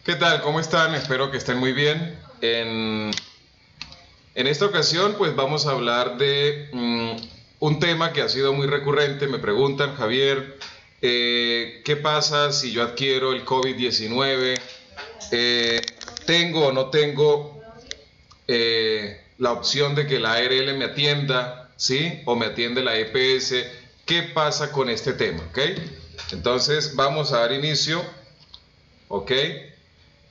¿Qué tal? ¿Cómo están? Espero que estén muy bien. En esta ocasión, pues vamos a hablar de un tema que ha sido muy recurrente. Me preguntan, Javier, ¿qué pasa si yo adquiero el COVID-19? ¿Tengo o no tengo la opción de que la ARL me atienda, ¿sí? O me atiende la EPS. ¿Qué pasa con este tema? ¿Ok? Entonces, vamos a dar inicio. ¿Ok?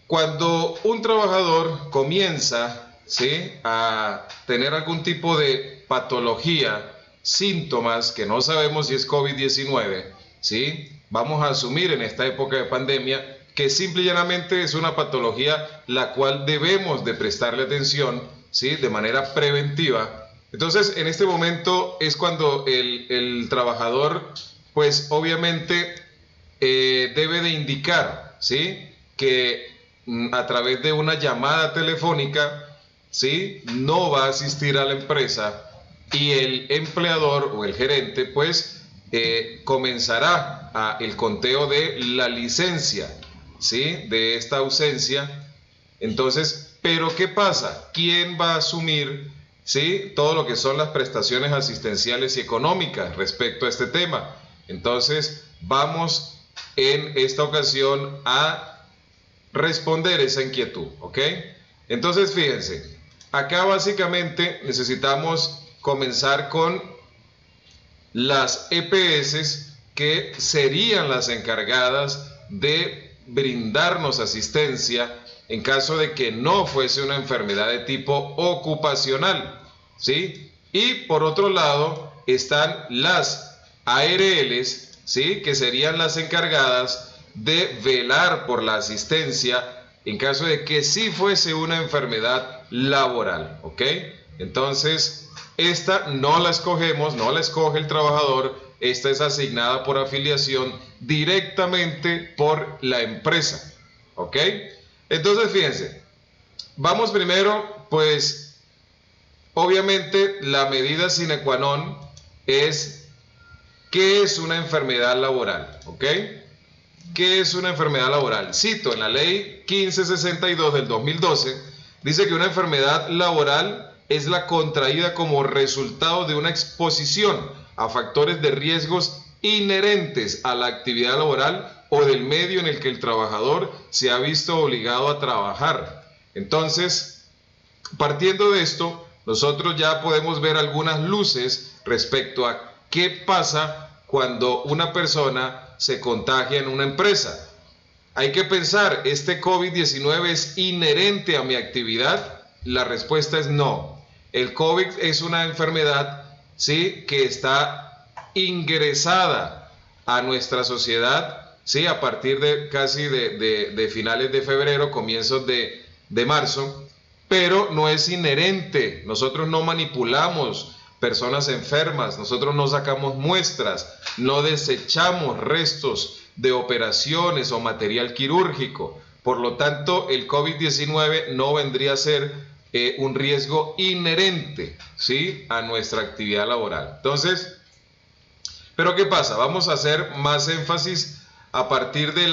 Cuando un trabajador comienza, ¿sí?, a tener algún tipo de patología, síntomas que no sabemos si es COVID-19, ¿sí?, vamos a asumir en esta época de pandemia que simple y llanamente es una patología la cual debemos de prestarle atención, ¿sí?, de manera preventiva. Entonces, en este momento es cuando el trabajador, pues obviamente debe de indicar, ¿sí?, que a través de una llamada telefónica, ¿sí?, no va a asistir a la empresa y el empleador o el gerente pues comenzará el conteo de la licencia, ¿sí?, de esta ausencia. Entonces, pero ¿qué pasa? ¿Quién va a asumir, ¿sí?, todo lo que son las prestaciones asistenciales y económicas respecto a este tema? Entonces, vamos en esta ocasión a responder esa inquietud, ¿ok? Entonces, fíjense, acá básicamente necesitamos comenzar con las EPS, que serían las encargadas de brindarnos asistencia en caso de que no fuese una enfermedad de tipo ocupacional, ¿sí? Y por otro lado están las ARLs, ¿sí?, que serían las encargadas de velar por la asistencia en caso de que sí fuese una enfermedad laboral, ¿ok? Entonces, esta no la escogemos, no la escoge el trabajador, esta es asignada por afiliación directamente por la empresa, ¿ok? Entonces, fíjense, vamos primero, pues, obviamente la medida sine qua non es ¿qué es una enfermedad laboral? ¿Ok? ¿Qué es una enfermedad laboral? Cito en la ley 1562 del 2012, dice que una enfermedad laboral es la contraída como resultado de una exposición a factores de riesgos inherentes a la actividad laboral o del medio en el que el trabajador se ha visto obligado a trabajar. Entonces, partiendo de esto, nosotros ya podemos ver algunas luces respecto a qué pasa cuando una persona se contagia en una empresa. Hay que pensar, ¿este COVID-19 es inherente a mi actividad? La respuesta es no. El COVID es una enfermedad, ¿sí?, que está ingresada a nuestra sociedad, ¿sí?, a partir de casi de finales de febrero, comienzos de marzo, pero no es inherente. Nosotros no manipulamos personas enfermas, nosotros no sacamos muestras, no desechamos restos de operaciones o material quirúrgico. Por lo tanto, el COVID-19 no vendría a ser un riesgo inherente, ¿sí?, a nuestra actividad laboral. Entonces, ¿pero qué pasa? Vamos a hacer más énfasis a partir del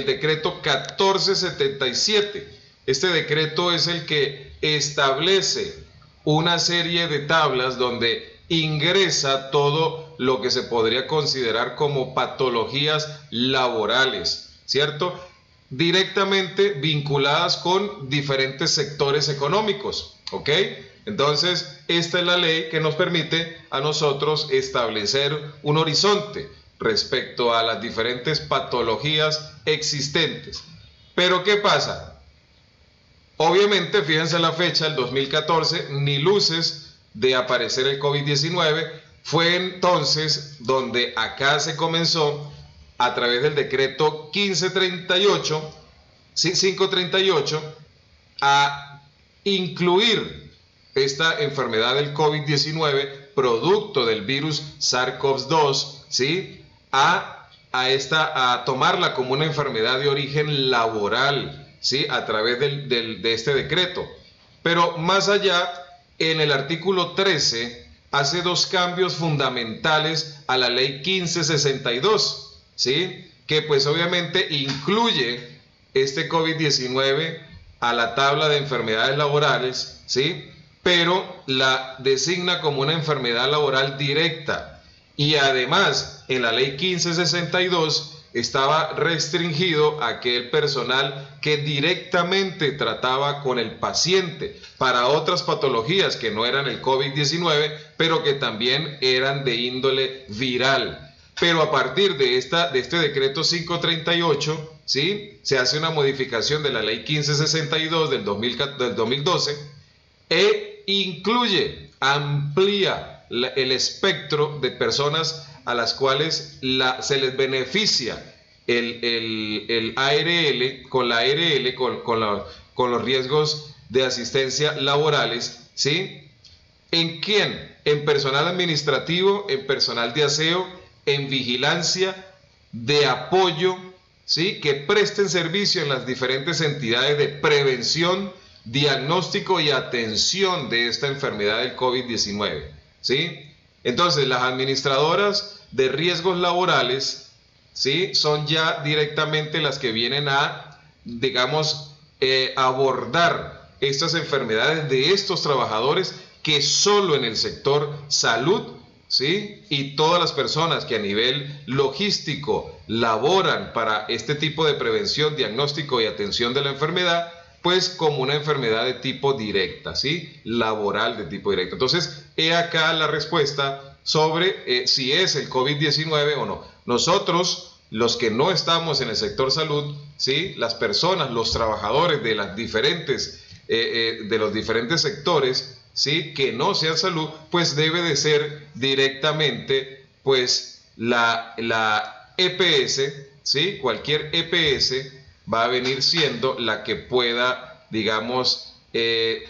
decreto 1477. Este decreto es el que establece una serie de tablas donde ingresa todo lo que se podría considerar como patologías laborales, ¿cierto?, directamente vinculadas con diferentes sectores económicos, ¿ok? Entonces, esta es la ley que nos permite a nosotros establecer un horizonte respecto a las diferentes patologías existentes. Pero, ¿qué pasa? Obviamente, fíjense la fecha, el 2014, ni luces de aparecer el COVID-19. Fue entonces donde acá se comenzó, a través del decreto 1538, 538, a incluir esta enfermedad del COVID-19, producto del virus SARS-CoV-2, ¿sí?, a tomarla como una enfermedad de origen laboral, ¿sí?, a través de este decreto. Pero más allá, en el artículo 13 hace dos cambios fundamentales a la ley 1562, ¿sí?, que pues obviamente incluye este COVID-19 a la tabla de enfermedades laborales, ¿sí? Pero la designa como una enfermedad laboral directa. Y además, en la ley 1562 estaba restringido a aquel personal que directamente trataba con el paciente para otras patologías que no eran el COVID-19, pero que también eran de índole viral. Pero a partir de este decreto 538, ¿sí?, se hace una modificación de la ley 1562 del 2012 e incluye, amplía el espectro de personas a las cuales se les beneficia el ARL, con la ARL, con los riesgos de asistencia laborales, ¿sí? ¿En quién? En personal administrativo, en personal de aseo, en vigilancia, de apoyo, ¿sí?, que presten servicio en las diferentes entidades de prevención, diagnóstico y atención de esta enfermedad del COVID-19, ¿sí? Entonces, las administradoras de riesgos laborales, ¿sí?, son ya directamente las que vienen a, digamos, abordar estas enfermedades de estos trabajadores que solo en el sector salud, ¿sí?, y todas las personas que a nivel logístico laboran para este tipo de prevención, diagnóstico y atención de la enfermedad, pues como una enfermedad de tipo directa, ¿sí?, laboral de tipo directo. Entonces, he acá la respuesta sobre si es el COVID-19 o no. Nosotros, los que no estamos en el sector salud, ¿sí?, las personas, los trabajadores de las diferentes, de los diferentes sectores, ¿sí?, que no sean salud, pues debe de ser directamente, pues, la EPS, ¿sí?, cualquier EPS va a venir siendo la que pueda, digamos,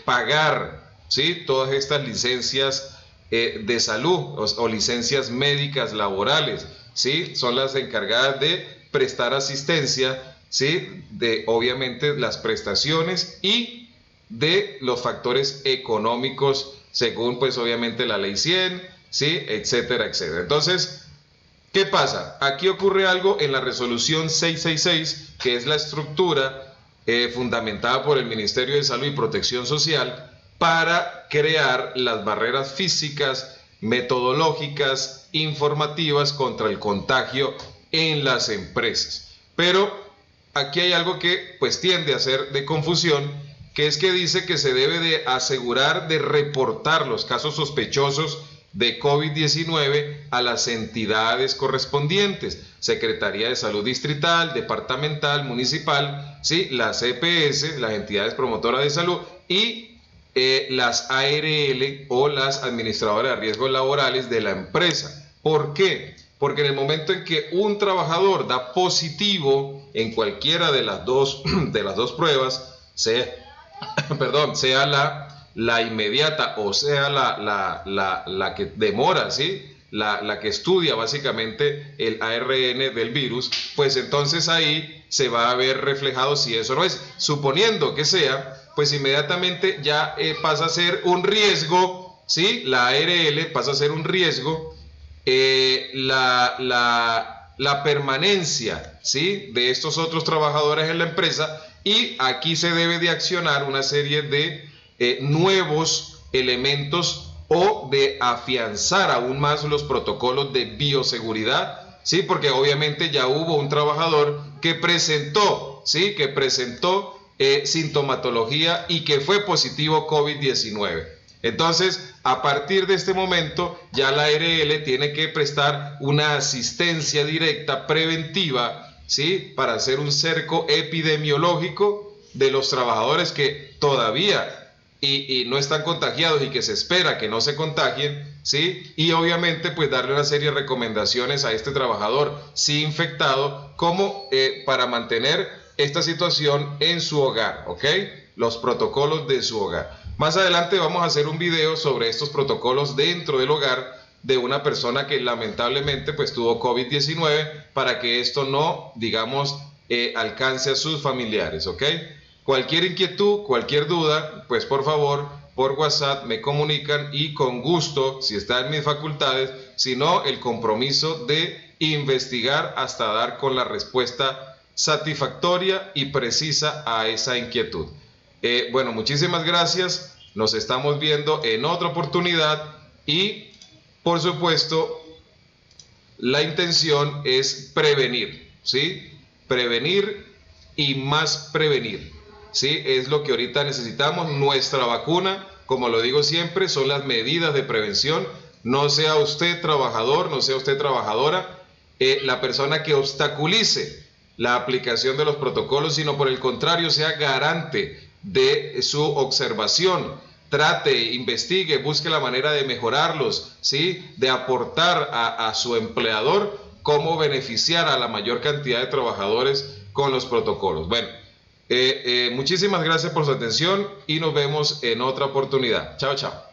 pagar, ¿sí?, todas estas licencias de salud o licencias médicas laborales, ¿sí?, son las encargadas de prestar asistencia, ¿sí?, de obviamente las prestaciones y de los factores económicos según pues obviamente la ley 100, ¿sí?, etcétera, etcétera. Entonces, ¿qué pasa? Aquí ocurre algo en la resolución 666, que es la estructura fundamentada por el Ministerio de Salud y Protección Social para crear las barreras físicas, metodológicas, informativas contra el contagio en las empresas. Pero aquí hay algo que pues tiende a ser de confusión, que es que dice que se debe de asegurar de reportar los casos sospechosos de COVID-19 a las entidades correspondientes, Secretaría de Salud Distrital, Departamental, Municipal, ¿sí?, las EPS, las entidades promotoras de salud, y las ARL o las administradoras de riesgos laborales de la empresa. ¿Por qué? Porque en el momento en que un trabajador da positivo en cualquiera de las dos pruebas, sea la inmediata o sea la que demora, ¿sí?, la que estudia básicamente el ARN del virus, pues entonces ahí se va a ver reflejado si eso no es. Suponiendo que sea, pues inmediatamente ya pasa a ser un riesgo, ¿sí?, la ARL pasa a ser un riesgo, la permanencia, ¿sí?, de estos otros trabajadores en la empresa, y aquí se debe de accionar una serie de nuevos elementos o de afianzar aún más los protocolos de bioseguridad, ¿sí?, porque obviamente ya hubo un trabajador que presentó, ¿sí?, sintomatología y que fue positivo COVID-19. Entonces, a partir de este momento, ya la ARL tiene que prestar una asistencia directa preventiva, ¿sí?, para hacer un cerco epidemiológico de los trabajadores que todavía y no están contagiados y que se espera que no se contagien, ¿sí?, y obviamente pues darle una serie de recomendaciones a este trabajador sí infectado como para mantener esta situación en su hogar, ¿ok? Los protocolos de su hogar. Más adelante vamos a hacer un video sobre estos protocolos dentro del hogar de una persona que lamentablemente pues tuvo COVID-19 para que esto no, digamos, alcance a sus familiares, ¿ok? Cualquier inquietud, cualquier duda, pues por favor, por WhatsApp me comunican y con gusto, si está en mis facultades, si no, el compromiso de investigar hasta dar con la respuesta satisfactoria y precisa a esa inquietud. Bueno, muchísimas gracias. Nos estamos viendo en otra oportunidad y, por supuesto, la intención es prevenir, ¿sí? Prevenir y más prevenir, ¿sí? Es lo que ahorita necesitamos. Nuestra vacuna, como lo digo siempre, son las medidas de prevención. No sea usted trabajador, no sea usted trabajadora, la persona que obstaculice la aplicación de los protocolos, sino por el contrario sea garante de su observación. Trate, investigue, busque la manera de mejorarlos, ¿sí? De aportar a su empleador cómo beneficiar a la mayor cantidad de trabajadores con los protocolos. Bueno, muchísimas gracias por su atención y nos vemos en otra oportunidad. Chao, chao.